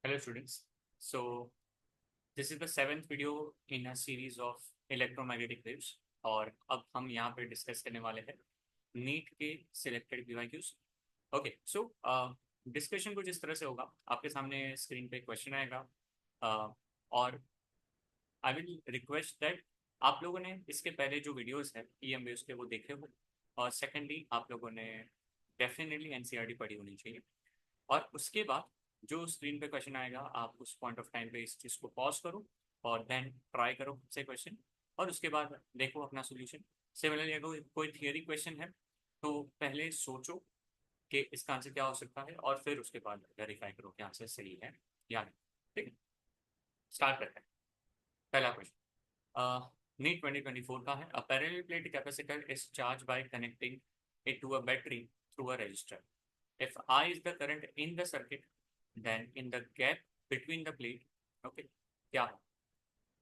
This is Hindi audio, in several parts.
Hello students. So this is the seventh video in a series of electromagnetic waves और अब हम यहाँ पे डिस्कस करने वाले हैं नीट के सिलेक्टेड पीवाईक्यूज। ओके, सो डिस्कशन कुछ इस तरह से होगा। आपके सामने स्क्रीन पे क्वेश्चन आएगा और आई विल रिक्वेस्ट दैट आप लोगों ने इसके पहले जो वीडियोस है ईएम वेव्स के वो देखे हो, और सेकेंडली आप लोगों ने डेफिनेटली एनसीईआरटी पढ़ी होनी चाहिए। और उसके बाद जो स्क्रीन पे क्वेश्चन आएगा आप उस पॉइंट ऑफ टाइम पे इस चीज़ को पॉज करो और देन ट्राई करो से क्वेश्चन, और उसके बाद देखो अपना सोल्यूशन। सिमिलरली अगर कोई थियरी क्वेश्चन है तो पहले सोचो कि इसका आंसर क्या हो सकता है और फिर उसके बाद वेरीफाई करो कि आंसर सही है या नहीं। ठीक है, स्टार्ट करते हैं। पहला क्वेश्चन नीट 2024 का है। A parallel plate capacitor is charge by connecting it to a battery through a resistor. If I is the current in the circuit, then in the gap between the plate, okay, क्या है?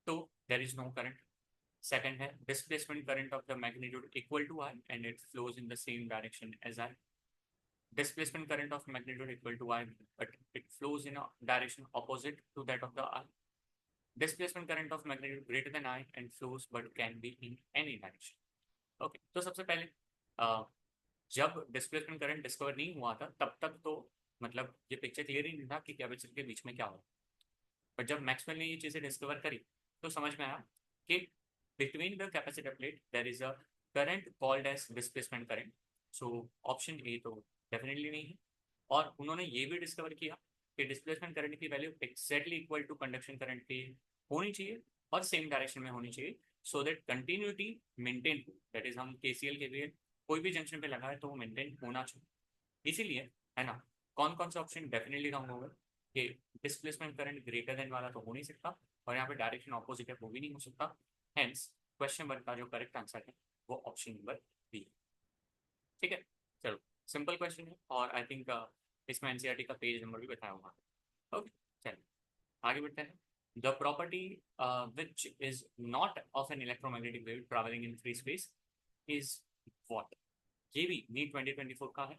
तो there is no current. Second है displacement current of the magnitude equal to I and it flows in the same direction as I. Displacement current of magnitude equal to I, but it flows in a direction opposite to that of the I. Displacement current of magnitude greater than I and flows but can be in any direction. Okay, तो सबसे पहले जब डिस्प्लेसमेंट करंट डिस्कवर नहीं हुआ था तब तक तो मतलब ये पिक्चर क्लियर ही नहीं था कि कैपेसिटर के बीच में क्या हो। पर जब मैक्सवेल ने ये चीज़ें डिस्कवर करी तो समझ में आया कि between the capacitor plate there is a current called as displacement current. So option a तो डेफिनेटली नहीं है। और उन्होंने ये भी डिस्कवर किया कि डिस्प्लेसमेंट करंट की value exactly equal to conduction current की होनी चाहिए और सेम डायरेक्शन में होनी चाहिए, सो दैट कंटिन्यूटी मेंटेन हो। दैट इज हम केसीएल के लिए कोई भी जंक्शन पे लगा है तो वो मेंटेन होना चाहिए। इसीलिए है ना, कौन कौन सा ऑप्शन डेफिनेटली रॉन्ग होगा कि डिस्प्लेसमेंट करंट ग्रेटर देन वाला तो हो नहीं सकता और यहाँ पे डायरेक्शन ऑपोजिट है वो भी नहीं हो सकता। हेंस क्वेश्चन वन का जो करेक्ट आंसर है वो ऑप्शन नंबर बी। ठीक है, चलो सिंपल क्वेश्चन है और आई थिंक इसमें एनसीईआरटी का पेज नंबर भी बताया होगा। ओके, चलो आगे बढ़ते हैं। The property which is not of an electromagnetic wave travelling in free space is what. ये भी नीट 2024 का है।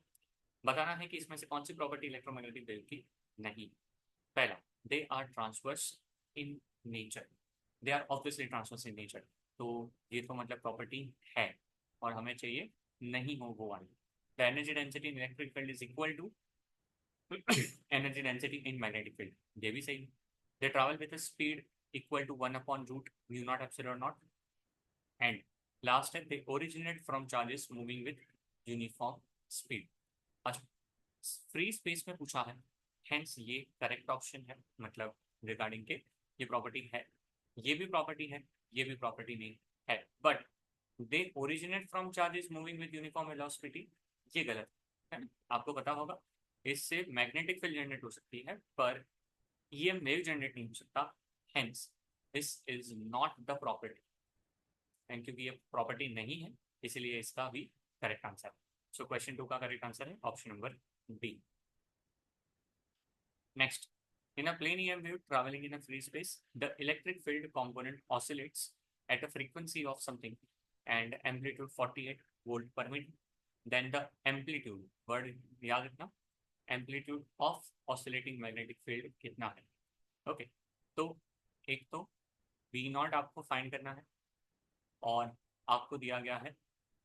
बताना है कि इसमें से कौन सी प्रॉपर्टी इलेक्ट्रोमैग्नेटिक वेव की नहीं। पहला, they are transverse in nature. They are obviously transverse in nature, तो ये तो मतलब प्रॉपर्टी है और हमें चाहिए नहीं हो वो वाली। The energy density in electric field is equal to energy density in magnetic field, ये भी सही है। They travel with speed equal to one by root mu naught epsilon naught. And last है they originate from charges moving with uniform speed. अच्छा, फ्री स्पेस में पूछा है, हेंस ये करेक्ट ऑप्शन है। मतलब रिगार्डिंग के ये प्रॉपर्टी है, ये भी प्रॉपर्टी है, ये भी प्रॉपर्टी नहीं है। But they originate from charges moving with uniform velocity, ये गलत है ना? आपको पता होगा इससे मैग्नेटिक फील्ड जनरेट हो सकती है पर ईएम वेव जनरेट नहीं हो सकता। Hence this is not the property, and क्योंकि ये प्रॉपर्टी नहीं है इसलिए इसका भी करेक्ट आंसर है। सो क्वेश्चन टू का करेक्ट आंसर है option number b. Next, in a plane EM wave traveling in a free space, the electric field component oscillates at a frequency of something and amplitude 48 volt per minute. Then the amplitude, word याद रखना, amplitude of oscillating magnetic field कितना है। ओके, तो एक तो V नॉट आपको फाइंड करना है और आपको दिया गया है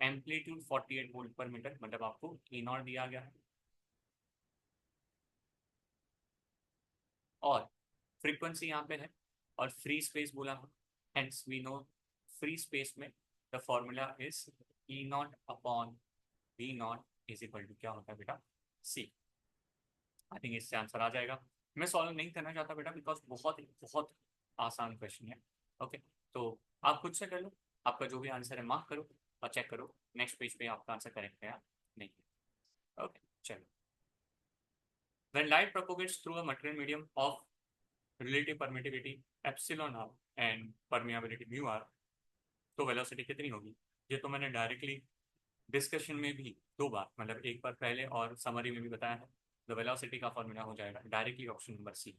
एम्पलीट्यूड 48 वोल्ट पर मीटर, मतलब आपको E नॉट दिया गया है और फ्रीक्वेंसी यहाँ पे है और फ्री स्पेस बोला है। Hence we know free space में the formula is e naught upon v naught is equal to क्या होता है बेटा, सी। आई थिंक इससे आंसर आ जाएगा। मैं सॉल्व नहीं करना चाहता बेटा बिकॉज बहुत बहुत आसान क्वेश्चन है। ओके, तो आप खुद से कर लो, आपका जो भी आंसर है मार्क करो और चेक करो नेक्स्ट पेज पे आपका आंसर करेक्ट है या नहीं। ओके, चलो। When light propagates through a material medium of relative permittivity epsilon r and permeability mu r, तो वेलोसिटी कितनी होगी। ये तो मैंने डायरेक्टली डिस्कशन में भी दो बार, मतलब एक बार पहले और समरी में भी बताया है। तो वेलोसिटी का फॉर्मूला हो जाएगा डायरेक्टली ऑप्शन नंबर सी,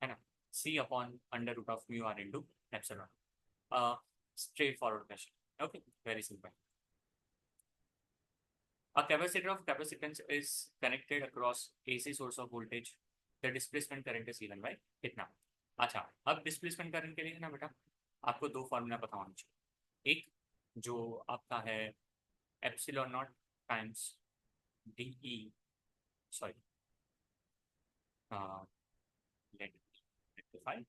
है ना, c upon under root of mu r into epsilon. Straightforward question. Okay, very simple. A capacitor of capacitance is connected across AC source of voltage the displacement current is given by कितना। अच्छा, अब डिस्प्लेसमेंट करंट के लिए है ना बेटा, आपको दो फॉर्मूला पता होना चाहिए। एक जो आपका है epsilon naught times d e, sorry let rectify,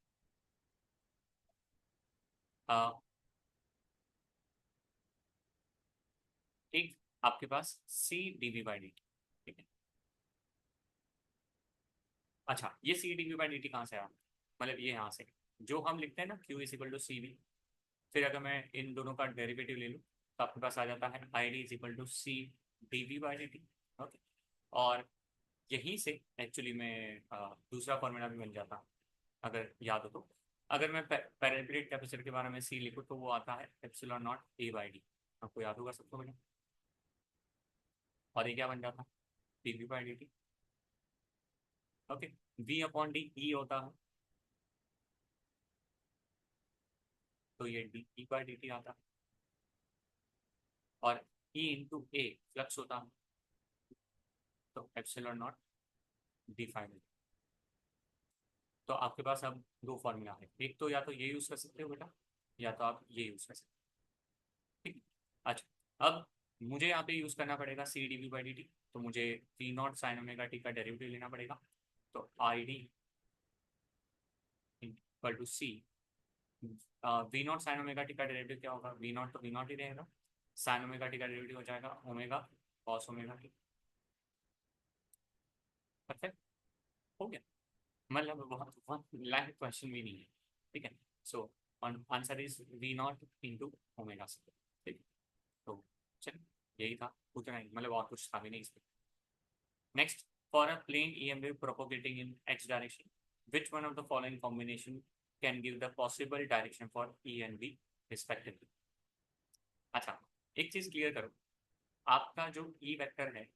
एक आपके पास c d v by d t, ठीक है। अच्छा, ये c d v by d t कहाँ से आया, मतलब ये यहाँ से जो हम लिखते हैं ना q is equal to c v, फिर अगर मैं इन दोनों का डेरिवेटिव ले लूँ तो आपके पास आ जाता है I d is equal to c d v by d t. Okay, और यहीं से एक्चुअली में दूसरा फॉर्मूला भी बन जाता, अगर याद हो तो। अगर मैं पैरेलल कैपेसिटर के बारे में सी लिखूँ तो वो आता है epsilon not a by D, आपको याद होगा सबको बढ़िया। और ये क्या बन जाता है d v by d t. Okay, v upon d e होता है, तो ये d e by d t आता है, और ई इंटू ए फ्लक्स होता है, तो एप्सिलॉन नॉट डी फाइनल। तो आपके पास अब दो फॉर्मूला है, एक तो या तो ये यूज कर सकते हो बेटा, या तो आप ये यूज कर सकते हो, ठीक है। अच्छा, अब मुझे यहाँ पे यूज करना पड़ेगा c d v by d t, तो मुझे v naught sine omega t का डेरिवेटिव लेना पड़ेगा। तो I d equal to c, v naught sine omega t का डेरिवेटिव क्या होगा, वी नॉट तो वी नॉट ही रहेगा, साइन ओमेगा टी का डेरिवेटिव हो जाएगा omega cos omega t. Perfect, हो गया, मतलब बहुत बहुत लाइट क्वेश्चन भी नहीं है, ठीक है। So answer is v naught into omega c, ठीक है। तो चलिए यही था, उतना ही, मतलब और कुछ था भी नहीं इसमें। Next, for a plane EM wave propagating in x direction, which one of the following combination can give the possible direction for E and B respectively? अच्छा, एक चीज क्लियर करो, आपका जो E वेक्टर है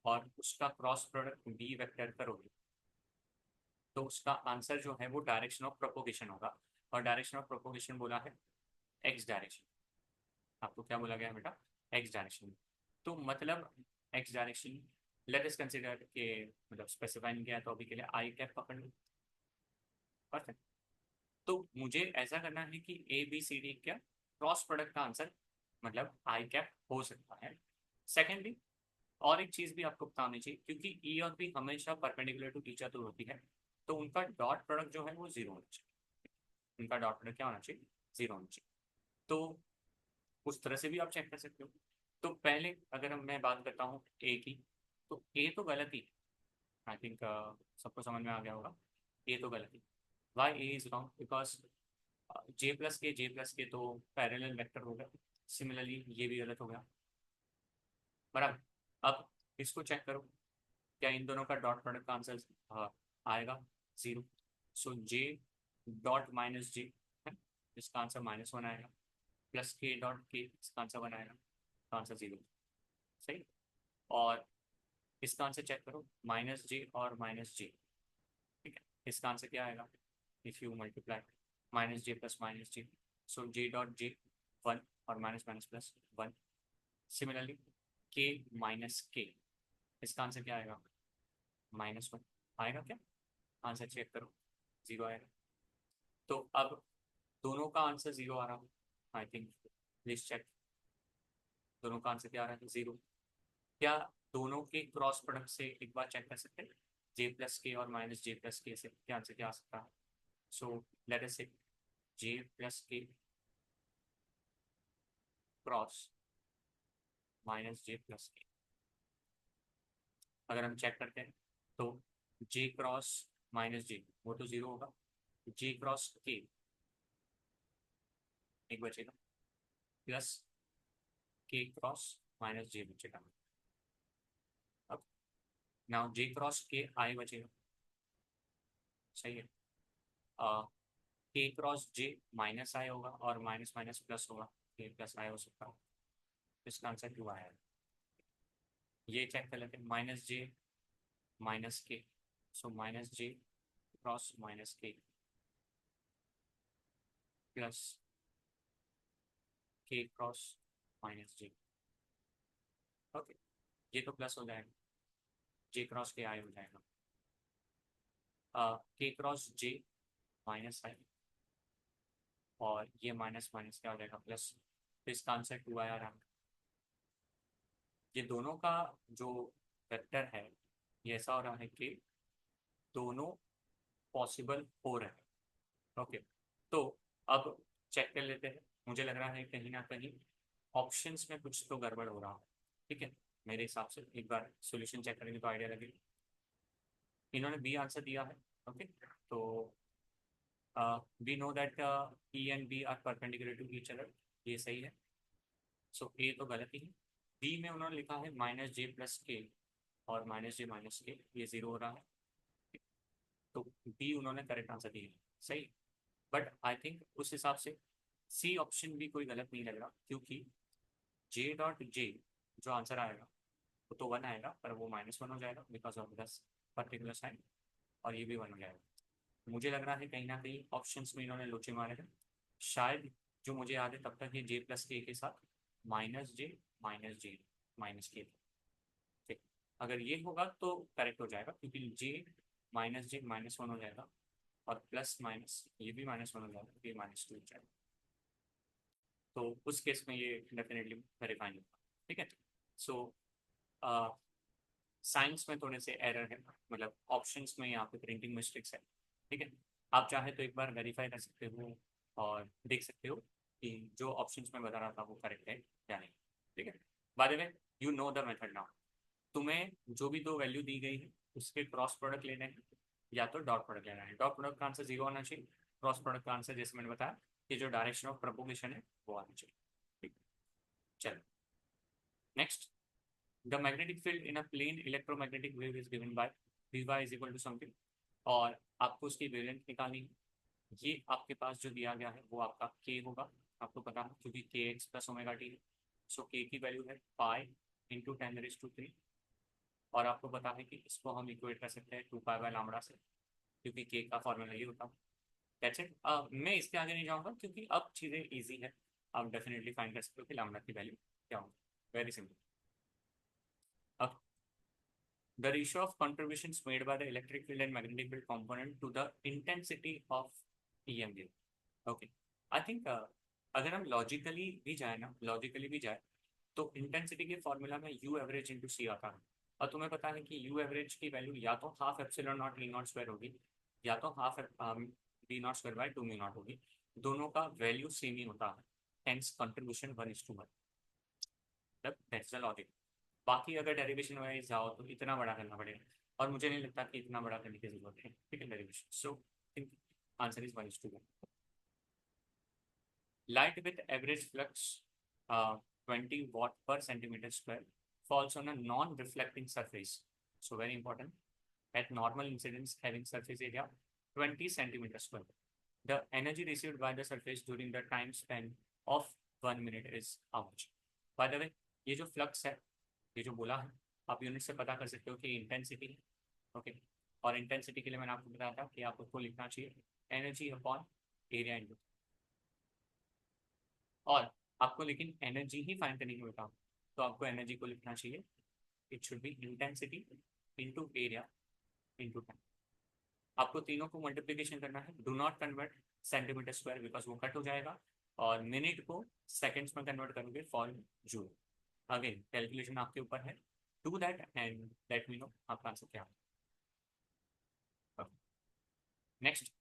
और उसका क्रॉस प्रोडक्ट B वेक्टर करोगे तो उसका आंसर जो है वो डायरेक्शन ऑफ प्रोपोगेशन होगा, और डायरेक्शन ऑफ प्रोपोगेशन बोला है एक्स डायरेक्शन। आपको क्या बोला गया बेटा, एक्स डायरेक्शन। तो मतलब x direction, let us consider के मतलब स्पेसिफाई नहीं किया तो अभी के लिए आई कैप पकड़ लो। परफेक्ट, तो मुझे ऐसा करना है कि ए बी सी डी क्या क्रॉस प्रोडक्ट का आंसर मतलब आई कैप हो सकता है। सेकेंडली, और एक चीज भी आपको पता होनी चाहिए, क्योंकि ई और बी हमेशा परपेंडिकुलर टू टीच अदर होती है, तो उनका डॉट प्रोडक्ट जो है वो जीरो होना चाहिए, उनका डॉट प्रोडक्ट क्या होना चाहिए, जीरो होना चाहिए। तो उस तरह से भी आप चेक कर सकते हो। तो पहले अगर मैं बात करता हूँ ए की, तो ए तो गलत ही, आई थिंक सबको समझ में आ गया होगा, ए तो गलत ही। Why A is wrong, because j plus k तो पैरेलल वेक्टर हो गया, सिमिलरली ये भी गलत हो गया, बराबर। अब इसको चेक करो, क्या इन दोनों का डॉट प्रोडक्ट का आंसर आएगा जीरो। सो जे डॉट माइनस जे, इसका आंसर -1 आएगा, प्लस के डॉट के, इसका आंसर 1 आएगा, तो आंसर जीरो, सही। और इसका आंसर चेक करो, माइनस जे और माइनस जे, ठीक है, इसका आंसर क्या आएगा, if you multiply minus J plus minus J, so J dot J 1 और माइनस माइनस प्लस 1। सिमिलरली के माइनस के, इसका आंसर क्या आएगा, -1 आएगा क्या, आंसर चेक करो, जीरो आएगा। तो अब दोनों का आंसर जीरो आ रहा, आई थिंक प्लीज चेक, दोनों का आंसर क्या आ रहा है, जीरो। क्या दोनों के क्रॉस प्रोडक्ट से एक बार चेक कर सकते हैं, जे प्लस के और माइनस जे प्लस के से क्या आंसर क्या आ सकता है। सो लेट अस से जे प्लस के क्रॉस माइनस जे प्लस के, अगर हम चेक करते हैं तो जे क्रॉस माइनस जे वो तो जीरो होगा, जे क्रॉस के एक बचेगा, प्लस के क्रॉस माइनस जे बचेगा। अब नाउ जे क्रॉस के आई बचेगा, सही है। के क्रॉस जे माइनस आई होगा और माइनस माइनस प्लस होगा, के प्लस आई हो सकता है, इसका आंसर क्यों आया है, ये चेक कर लेते हैं, माइनस जे माइनस के, सो माइनस जे क्रॉस माइनस के प्लस के क्रॉस माइनस जे। ओके, ये तो प्लस हो जाएगा, जे क्रॉस के आई हो जाएगा, के क्रॉस जे माइनस आई, और ये माइनस माइनस क्या हो जाएगा प्लस, तो इसका आंसर 2 आर। ये दोनों का जो वेक्टर है ये ऐसा हो रहा है कि दोनों पॉसिबल हो रहे हैं। ओके, तो अब चेक कर लेते हैं। मुझे लग रहा है कहीं ना कहीं ऑप्शंस में कुछ तो गड़बड़ हो रहा है। ठीक है, मेरे हिसाब से एक बार सॉल्यूशन चेक करेंगे तो आइडिया लगेगा। इन्होंने बी आंसर दिया है। ओके, तो we know that e and b are perpendicular to each other, ये सही है। सो ए तो गलत ही है। बी में उन्होंने लिखा है माइनस जे प्लस के, और माइनस के ये जीरो हो रहा है, तो बी उन्होंने करेक्ट आंसर दिया है, सही। बट आई थिंक उस हिसाब से सी ऑप्शन भी कोई गलत नहीं लग रहा, क्योंकि जे डॉट जे जो आंसर आएगा वो तो 1 आएगा, पर वो -1 हो जाएगा बिकॉज ऑफ दस पर्टिकुलर साइन, और ये भी 1 हो जाएगा। मुझे लग रहा है कहीं ना कहीं ऑप्शंस में इन्होंने लोचे मारे हैं शायद। जो मुझे याद है तब तक ये जे प्लस के साथ जे माइनस के, ठीक। अगर ये होगा तो करेक्ट हो जाएगा, क्योंकि जे -1 हो जाएगा, और प्लस माइनस ये भी -1 हो जाएगा, ये -2 हो जाएगा। तो उस केस में ये डेफिनेटली वेरीफाई नहीं होगा। ठीक है, सो साइंस में थोड़े से एरर है, मतलब ऑप्शंस में यहाँ पे प्रिंटिंग मिस्टेक्स है। ठीक है, आप चाहे तो एक बार वेरीफाई कर सकते हो और देख सकते हो कि जो ऑप्शंस में बता रहा था वो करेक्ट है या नहीं। ठीक है, by the way you know the method now. तुम्हें जो भी दो वैल्यू दी गई है उसके क्रॉस प्रोडक्ट लेने हैं, या तो डॉट प्रोडक्ट लेना है। डॉट प्रोडक्ट का आंसर 0 होना चाहिए, क्रॉस प्रोडक्ट का आंसर जैसे मैंने बताया कि जो डायरेक्शन ऑफ प्रोपोगेशन है वो आना चाहिए। ठीक, चलो next. The magnetic field in a plane electromagnetic wave is given by Vy is equal to something, और आपको उसकी वेवलेंथ निकालनी है। ये आपके पास जो दिया गया है वो आपका k होगा, आपको पता है क्योंकि k x plus omega T है। सो k की वैल्यू है पाई इंटू 10⁻³ और आपको पता है कि इसको हम इक्वेट कर सकते हैं 2 पाई बाय लैम्बडा से, क्योंकि k का फॉर्मूला ये होता है। That's it. मैं इसके आगे नहीं जाऊँगा क्योंकि अब चीज़ें ईजी है, आप डेफिनेटली फाइंड कर सकते हो कि लैम्बडा की वैल्यू क्या होगी। Very simple. अब the ratio of contributions made by the electric field and magnetic field component to the intensity of EM wave. Okay, I think अगर हम लॉजिकली भी जाए तो इंटेंसिटी के फॉर्मूला में यू एवरेज इंटू सी आता है, और तुम्हें पता है कि यू एवरेज की वैल्यू या तो half epsilon naught e naught square होगी, या तो half b naught square by 2 mu naught होगी। दोनों का वैल्यू सेम ही होता है, हेंस कंट्रीब्यूशन 1:1। मतलब दैट्स द लॉजिक। बाकी अगर डेरिवेशन वाइज जाओ तो इतना बड़ा करना पड़ेगा, और मुझे नहीं लगता कि इतना बड़ा करने की जरूरत है। ठीक है, derivation. So think answer is 1:1। Light with average flux 20 watt per centimeter square falls on a non-reflecting surface. So very important. At normal incidence having surface area 20 centimeter square. The energy received by the surface during the time span of 1 minute is how much? By the way, ये जो फ्लक्स है, ये जो बोला है, आप यूनिट से पता कर सकते हो कि इंटेंसिटी है। ओके, और इंटेंसिटी के लिए मैंने आपको बताया था कि आप उसको लिखना चाहिए एनर्जी अपॉन एरिया इंटू, और आपको लेकिन एनर्जी ही फाइंड करने की बताऊँ तो आपको एनर्जी को लिखना चाहिए, it should be intensity into area into time. आपको तीनों को मल्टीप्लीकेशन करना है। Do not convert centimetre square because वो कट हो जाएगा, और मिनट को सेकेंड्स में कन्वर्ट करोगे फॉर जूल। अगेन कैलकुलेशन आपके ऊपर है, do that and let me know आपका आंसर क्या है। Next,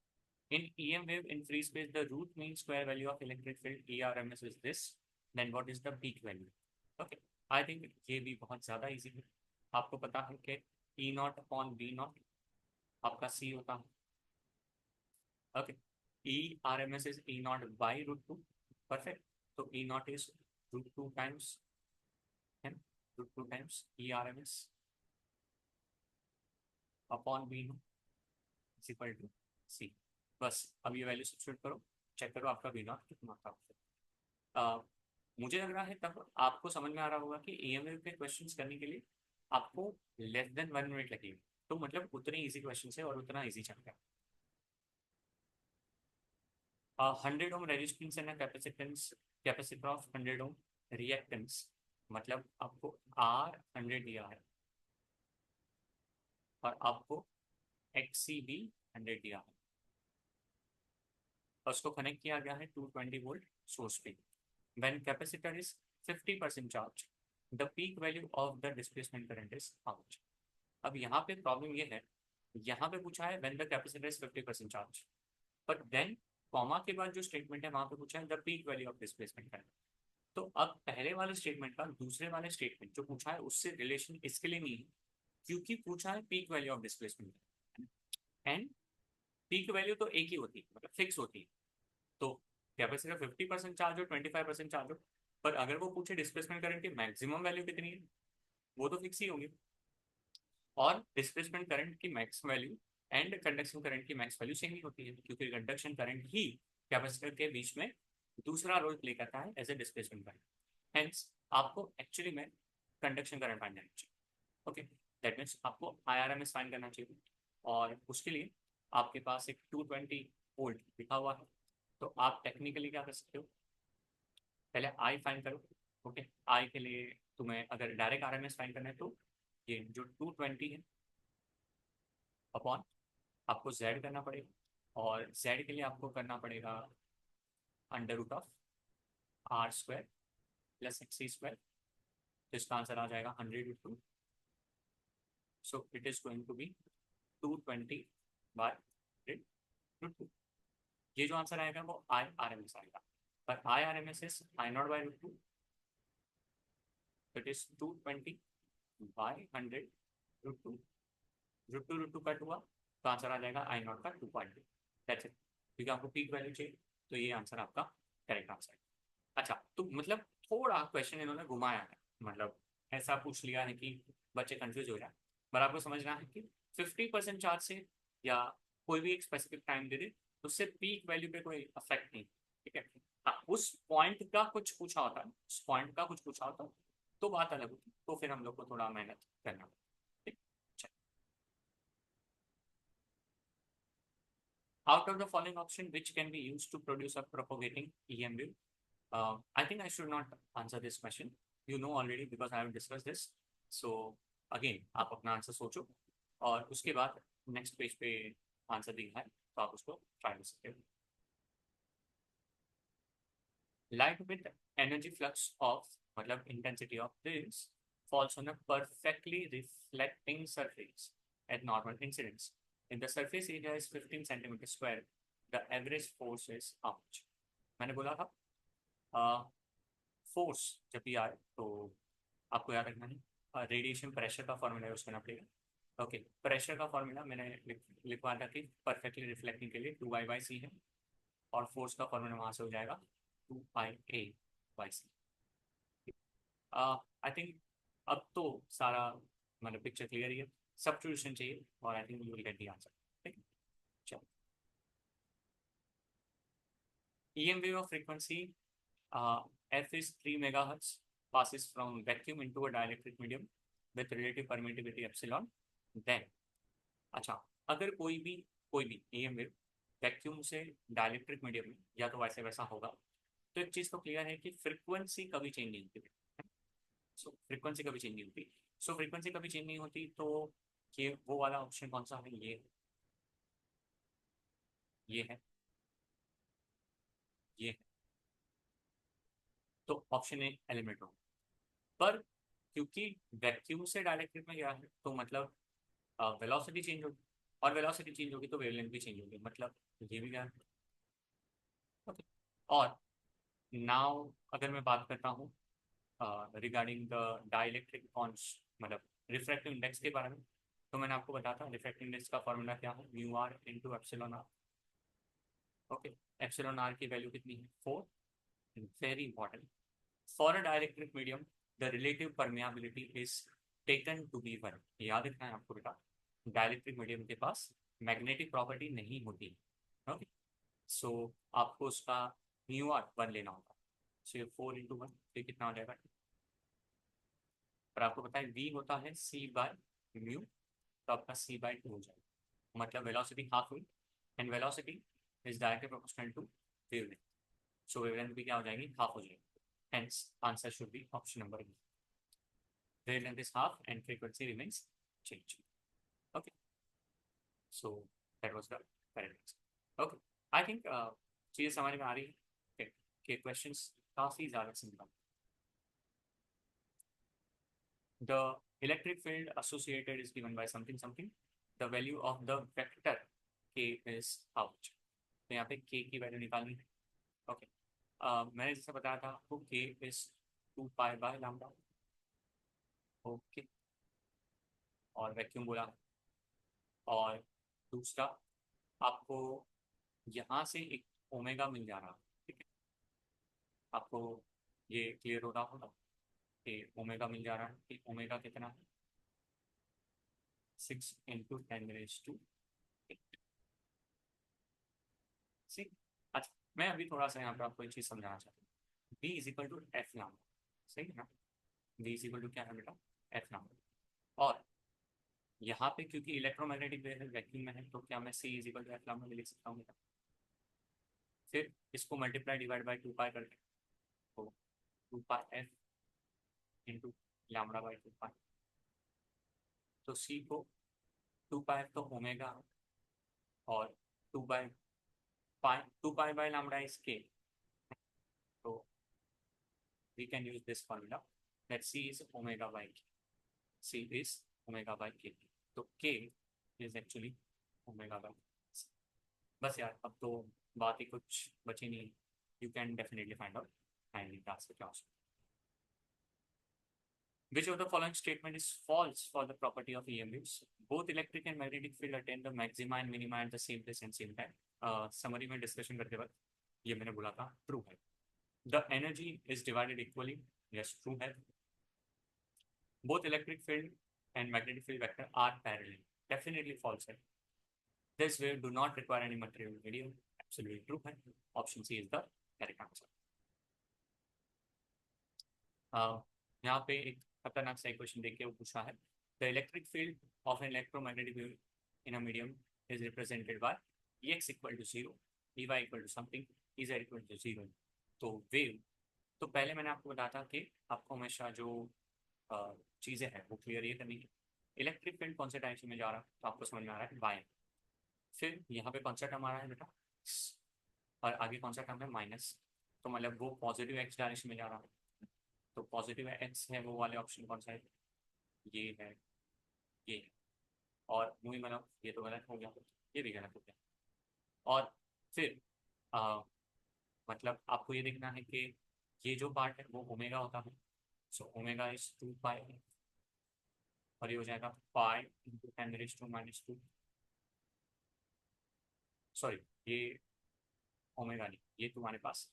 in EM wave in free space the root mean square value of electric field ERMS is this, then what is the peak value? Okay, I think ये भी बहुत ज़्यादा इजी है। आपको पता है कि E naught upon b naught आपका C होता है। Okay, ERMS is E naught by √2। Perfect, तो E naught is √2 times √2 times ERMS upon b naught is equal to C। बस अब ये वैल्यू सब्स्टिट्यूट करो, चेक करो आपका बी नॉट कितना आता है। मुझे लग रहा है तब आपको समझ में आ रहा होगा कि EML के क्वेश्चंस करने के लिए आपको लेस देन 1 मिनट लगेगी, तो मतलब उतने इजी क्वेश्चन है और उतना इजी चल रहा है। 100 ohm resistance and capacitance, capacitor of 100 ohm reactance, मतलब आपको R 100 दिया है और आपको XCB 100 दिया है और उसको कनेक्ट किया गया है 220 वोल्ट सोर्स पे। When capacitor is 50% charge the peak value of the displacement current is out. अब यहाँ पे प्रॉब्लम ये है, यहाँ पे पूछा है when the capacitor is 50% charge, but then comma के बाद जो स्टेटमेंट है वहां पे पूछा है the peak value of displacement current. तो अब पहले वाले स्टेटमेंट का दूसरे वाले स्टेटमेंट जो पूछा है उससे रिलेशन इसके लिए नहीं है, क्योंकि पूछा है peak value of displacement and peak value तो एक ही होती है, मतलब फिक्स होती है। तो कैपेसिटर 50% चार्ज हो 25% चार्ज हो, पर अगर वो पूछे डिस्प्लेसमेंट करंट की मैक्सिमम वैल्यू कितनी है, वो तो फिक्स ही होगी। और डिस्प्लेसमेंट करंट की max value and conduction current की मैक्स वैल्यू सेम ही होती है, क्योंकि कंडक्शन करंट ही कैपेसिटर के बीच में दूसरा रोल प्ले करता है as a displacement current. Hence आपको एक्चुअली में कंडक्शन करंट फाइंड करना चाहिए। ओके, दैट मीन्स आपको IRMS फाइंड करना चाहिए, और उसके लिए आपके पास एक 220 वोल्ट लिखा हुआ है। तो आप टेक्निकली क्या कर सकते हो, पहले आई फाइंड करो। ओके, आई के लिए तुम्हें अगर डायरेक्ट RMS फाइंड करना है तो ये जो 220 है अपॉन आपको Z करना पड़ेगा, और Z के लिए आपको करना पड़ेगा under root of R² plus XC²। तो इसका आंसर आ जाएगा 100/2। So it is going to be 220/100/2। ये जो आंसर आएगा वो IRMS आएगा, पर IRMS is I0/√2। It is 220/100/√2। √2 cut हुआ तो आंसर आ जाएगा I0 का 2.2। दैट्स इट, क्योंकि आपको पीक वैल्यू चाहिए, तो ये आंसर आपका करेक्ट आंसर है। अच्छा, तो मतलब थोड़ा क्वेश्चन इन्होंने घुमाया है, मतलब ऐसा पूछ लिया है कि बच्चे कंफ्यूज हो जाए, पर आपको समझना है कि 50% चार्ज से या कोई भी एक स्पेसिफिक टाइम दे दे, उससे पीक वैल्यू पे कोई अफेक्ट नहीं। ठीक है, हाँ उस पॉइंट का कुछ पूछा होता है, उस पॉइंट का कुछ पूछा होता तो बात अलग होती, तो फिर हम लोग को थोड़ा मेहनत करना होता। ठीक, चल। Out of the following option, which can be used to produce a propagating EM wave? I think I should not answer this question. You know already because I have discussed this. So again, आप अपना आंसर सोचो, और उसके बाद नेक्स्ट पेज पे आंसर दिया है तो आप उसको ट्राई कर सकते हो। Light with energy flux of मतलब intensity of this falls on a perfectly reflecting surface at normal incidence. If the surface area is 15 centimeter square, the average force is how much? मैंने बोला था फोर्स जब भी आए तो आपको याद रखना है रेडिएशन प्रेशर का फॉर्मूला यूज करना पड़ेगा। ओके, प्रेशर का फॉर्मूला मैंने लिखवा था कि परफेक्टली रिफ्लेक्टिंग के लिए 2I/c है, और फोर्स का फॉर्मूला वहां से हो जाएगा 2IA/c। आई थिंक अब तो सारा मतलब पिक्चर क्लियर ही है, सब्स्टिट्यूशन चाहिए और I think you will get the answer. ठीक है, चलो। EM wave of frequency F is 3 megahertz passes from vacuum into a dielectric medium with relative permittivity epsilon, then अच्छा, अगर कोई भी EM वेव वैक्यूम से डायलेक्ट्रिक मीडियम में या तो वैसे वैसा होगा, तो एक चीज तो क्लियर है कि फ्रीक्वेंसी कभी चेंज नहीं होती। सो फ्रीक्वेंसी कभी चेंज नहीं होती, सो फ्रीक्वेंसी कभी चेंज नहीं होती, तो ये वो वाला ऑप्शन कौन सा है, ये है, ये है। तो ऑप्शन ए एलिमिनेट हो, पर क्योंकि वैक्यूम से डायलेक्ट्रिक में गया है तो मतलब वेलोसिटी चेंज होगी, और वेलोसिटी चेंज होगी तो वेवलेंथ भी चेंज होगी, मतलब ये भी क्या है। ओके, और नाउ अगर मैं बात करता हूँ रिगार्डिंग द डाइलेक्ट्रिक कॉन्स मतलब रिफ्रैक्टिव इंडेक्स के बारे में, तो मैंने आपको बताया था रिफ्रैक्टिव इंडेक्स का फॉर्मूला क्या है, mu r into epsilon r. Okay, epsilon r की वैल्यू कितनी है 4, very important. For a dielectric medium the relative permeability is taken to be 1। याद रखना है आपको बेटा, डाइलेक्ट्रिक मीडियम के पास मैग्नेटिक प्रॉपर्टी नहीं होती। ओके, सो आपको उसका म्यू आर 1 लेना होगा। सो 4 × 1 तो कितना हो जाएगा, पर आपको पता है v होता है c/μ, तो आपका c/2 हो जाएगा, मतलब वेलोसिटी हाफ हुई, and velocity is directly proportional to wavelength, so wavelength भी क्या हो जाएगी, हाफ हो जाएगी। Hence answer should be option number b, wavelength is half and frequency remains change. Okay, so that was the correct. Okay, I think चीज़ें समझ में आ रही है कि क्वेश्चंस काफ़ी ज़्यादा simple. The electric field associated is given by something something. The value of the vector k is out. तो यहाँ पे k की वैल्यू निकालनी है। ओके, मैंने जैसे बताया था आपको k is 2 pi by lambda. Okay, और वैक्यूम बोला। और दूसरा, आपको यहाँ से एक ओमेगा मिल जा रहा है, ठीक है। आपको ये क्लियर हो रहा होगा कि ओमेगा मिल जा रहा है कि ओमेगा कितना है, 6 × 10⁻⁸ सी। अच्छा, मैं अभी थोड़ा सा यहाँ पर आपको एक चीज़ समझाना चाहता हूँ। B is equal to f lambda, सही है ना। बी इज इक्वल टू क्या है बेटा, एफ लैम्डा। और यहाँ पे क्योंकि इलेक्ट्रोमैग्नेटिक वेव वैक्यूम में है, तो क्या मैं c is equal to f lambda भी लिख सकता हूँ बेटा। फिर इसको मल्टीप्लाई डिवाइड बाई 2 पाई करके, तो 2 pi F into lambda by 2 पाई। तो सी को 2 पाई एफ तो ओमेगा, और 2 पाई बाय लैम्डा इज के। तो we can use this formula that C is omega by K. C is omega by K. तो K is actually omega by C. बस यार, अब तो बात ही कुछ बची नहीं। You can definitely find out and it ask the class. Which of the following statement is false for the property of EM waves? Both electric and magnetic field attain the maxima and minima at the same place and same time. Summary में डिस्कशन करते वक्त ये मैंने बोला था ट्रू है। The energy is divided equally. Yes, true है। Both electric field and magnetic field vector are parallel. Definitely false है। This wave do not require any material medium. Absolutely true है। Option C is the correct answer. यहाँ पे एक खतरनाक सा क्वेश्चन देखिए, वो पूछा है the electric field of an electromagnetic wave in a medium is represented by Ex equal to 0, Ey equal to something, Ez equal to 0। तो वेव, तो पहले मैंने आपको बताया था कि आपको हमेशा जो चीज़ें हैं वो क्लियर ये करनी है। इलेक्ट्रिक फील्ड कौन से डायरेक्शन में जा रहा है, तो आपको समझ में आ रहा है बाय। फिर यहाँ पे कौन सा टर्म आ रहा है बेटा, और आगे कौन सा टर्म है माइनस, तो मतलब वो पॉजिटिव एक्स डायरेक्शन में जा रहा है। तो पॉजिटिव एक्स है वो वाले ऑप्शन कौन सा है, ये है, ये है। और मूवी मतलब ये तो गलत हो गया, ये भी गलत हो गया। और फिर मतलब आपको ये देखना है कि ये जो पार्ट है वो ओमेगा होता है। सो ओमेगा इज 2 पाई, और ये हो जाएगा पाई इंटू 10⁻⁻²। सॉरी, ये ओमेगा नहीं, ये तुम्हारे पास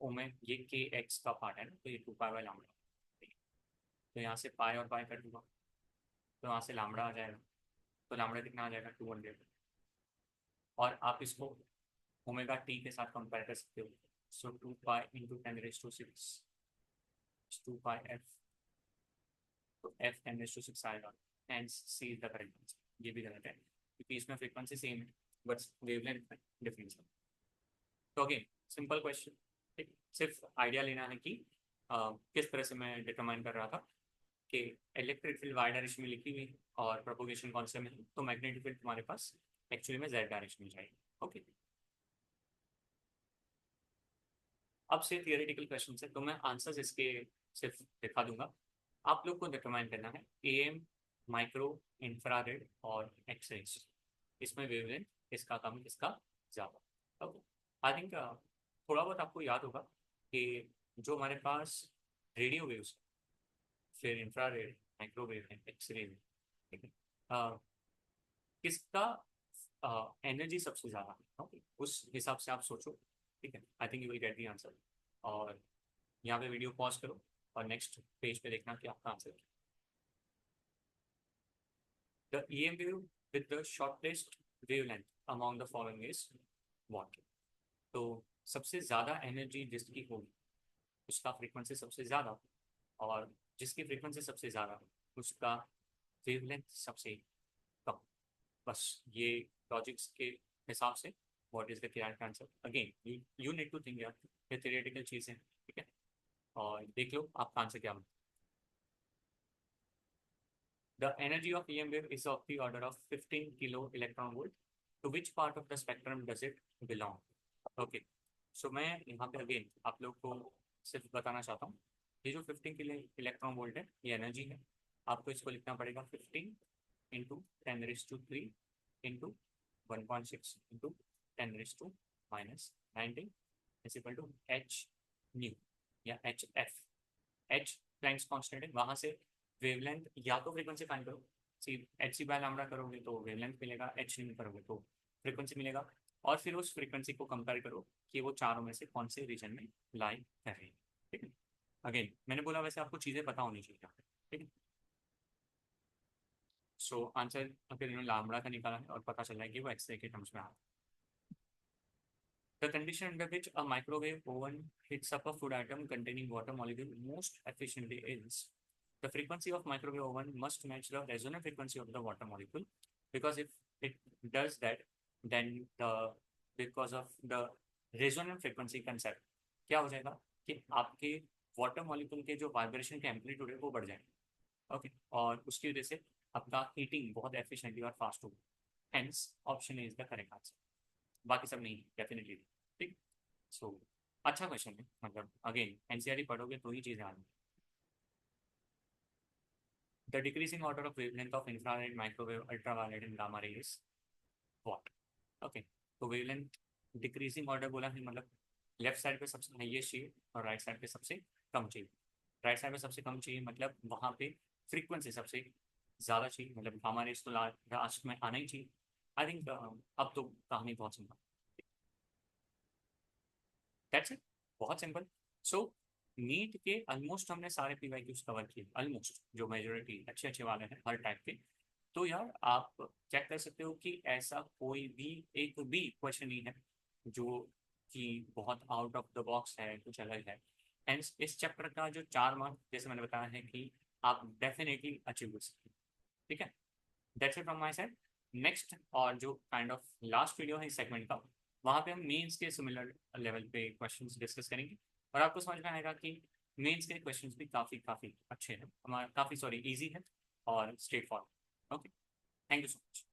ये के एक्स का पार्ट है ना, तो ये 2 पाई बाय लैम्डा। तो यहाँ से पाई और पाई कर दूंगा, तो यहाँ से लैम्डा आ जाएगा। तो लैम्डा कितना आ जाएगा, 200। और आप इसको ओमेगा टी के साथ कंपेयर कर सकते हो। So 2 pi into 10⁻⁶, 2 pi f, तो एफ 10⁻⁶ आएगा। Hence c is the correct answer. ये भी गलत है क्योंकि इसमें फ्रीक्वेंसी सेम है बट वेवलेंथ में डिफरेंस है। तो अगेन सिंपल क्वेश्चन, ठीक, सिर्फ आइडिया लेना है कि किस तरह से मैं डिटरमाइन कर रहा था कि इलेक्ट्रिक फील्ड वाई डायरेक्शन में लिखी हुई और प्रोपोगेशन कौन से में है, तो मैग्नेटिक फील्ड तुम्हारे पास एक्चुअली में जेड डायरेक्शन में जाएगी। ओके, अब से थियोरेटिकल क्वेश्चन है, तो मैं आंसर्स इसके सिर्फ दिखा दूंगा। आप लोग को डिटरमाइन करना है एएम, माइक्रो, इंफ्रारेड और एक्सरेज, इसमें वेवलेंथ किसका कम किसका ज़्यादा। ओके, आई थिंक थोड़ा बहुत आपको याद होगा कि जो हमारे पास रेडियो वेव्स, फिर इंफ्रारेड, माइक्रोवेव है, एक्सरे है, ठीक है, किसका एनर्जी सबसे ज़्यादा है। ओके, उस हिसाब से आप सोचो, ठीक है। I think you will get the answer. और यहाँ पे वीडियो पॉज करो और नेक्स्ट पेज पे देखना कि आपका आंसर क्या है। The EM wave with the shortest wavelength among the following is what. तो सबसे ज़्यादा एनर्जी जिसकी होगी उसका फ्रीक्वेंसी सबसे ज़्यादा, और जिसकी फ्रीक्वेंसी सबसे ज़्यादा उसका वेवलेंथ सबसे कम। बस ये लॉजिक्स के हिसाब से what is the correct answer. Again you need to think यार, ये थियोरेटिकल चीज़ है, ठीक है। और देख लो आपका आंसर क्या होगा। The energy of EM wave is of the order of 15 kilo electron volt. To which part of the spectrum does it belong? Okay. So मैं यहाँ पे अगेन आप लोग को सिर्फ बताना चाहता हूँ, ये जो 15 किलो इलेक्ट्रॉन वोल्ट है ये एनर्जी है. आपको इसको लिखना पड़ेगा 15 into 10⁻³ into 1.6 into 10⁻⁻19 is equal to h nu या h f. H Planck's constant है, वहां से वेवलेंथ या तो फ्रीक्वेंसी फाइंड करो, c h c by lambda करोगे तो वेवलेंथ मिलेगा, एच न्यू करोगे तो फ्रीक्वेंसी मिलेगा, और फिर उस फ्रीक्वेंसी को कंपेयर करो कि वो चारों में से कौन से रीजन में लाई कर रही है. ठीक है. अगेन मैंने बोला वैसे आपको चीजें पता होनी चाहिए यहाँ पे. ठीक है. सो आंसर फिर इन्होंने लामड़ा का निकाला है और पता चला है कि वो एक्सरे के टर्म्स में आ रहा है. The condition under which a microwave oven heats up a food atom containing water molecule most efficiently is the frequency of microwave oven must match the resonant frequency of the water molecule, because if it does that, then because of the resonant frequency concept क्या हो जाएगा कि आपके वाटर मॉलिक्यूल के जो वाइब्रेशन के एम्पलीट्यूड है वो बढ़ जाएंगे. ओके. और उसकी वजह से आपका हीटिंग बहुत एफिशिएंटली और फास्ट होगा. Hence option is the correct answer. बाकी सब नहीं डेफिनेटली. ठीक. सो अच्छा क्वेश्चन है, मतलब अगेन एनसीईआरटी पढ़ोगे तो ही चीज़ें आनी. The decreasing order of wavelength of infrared, microwave, ultraviolet and gamma ray is what? Okay. तो वेवलेंथ डिक्रीजिंग ऑर्डर बोला है, मतलब लेफ्ट साइड पे सबसे हाईएस्ट चाहिए और राइट साइड पे सबसे कम चाहिए. राइट साइड पे सबसे कम चाहिए मतलब वहाँ पे फ्रीक्वेंसी सबसे ज़्यादा चाहिए, मतलब गामा रेज तो लास्ट में आना ही चाहिए. आई थिंक अब तो कहानी बहुत सिंपल. That's it. बहुत सिंपल. सो नीट के ऑलमोस्ट हमने सारे पीवाईक्यूज कवर किए, ऑलमोस्ट जो मेजोरिटी अच्छे अच्छे वाले हैं हर टाइप के. तो यार आप चेक कर सकते हो कि ऐसा कोई भी एक भी क्वेश्चन नहीं है जो कि बहुत आउट ऑफ द बॉक्स है, कुछ अलग है. एंड इस चैप्टर का जो 4 मार्क जैसे मैंने बताया है कि आप डेफिनेटली अचीव कर सकते हो. ठीक है. That's it from my side. Next और जो काइंड ऑफ लास्ट वीडियो है इस सेगमेंट का, वहाँ पे हम मेंस के सिमिलर लेवल पे क्वेश्चंस डिस्कस करेंगे और आपको समझ में आएगा कि मेंस के क्वेश्चंस भी काफ़ी काफ़ी अच्छे हैं, हमारा काफ़ी सॉरी इजी है और straight forward. Okay. Thank you so much.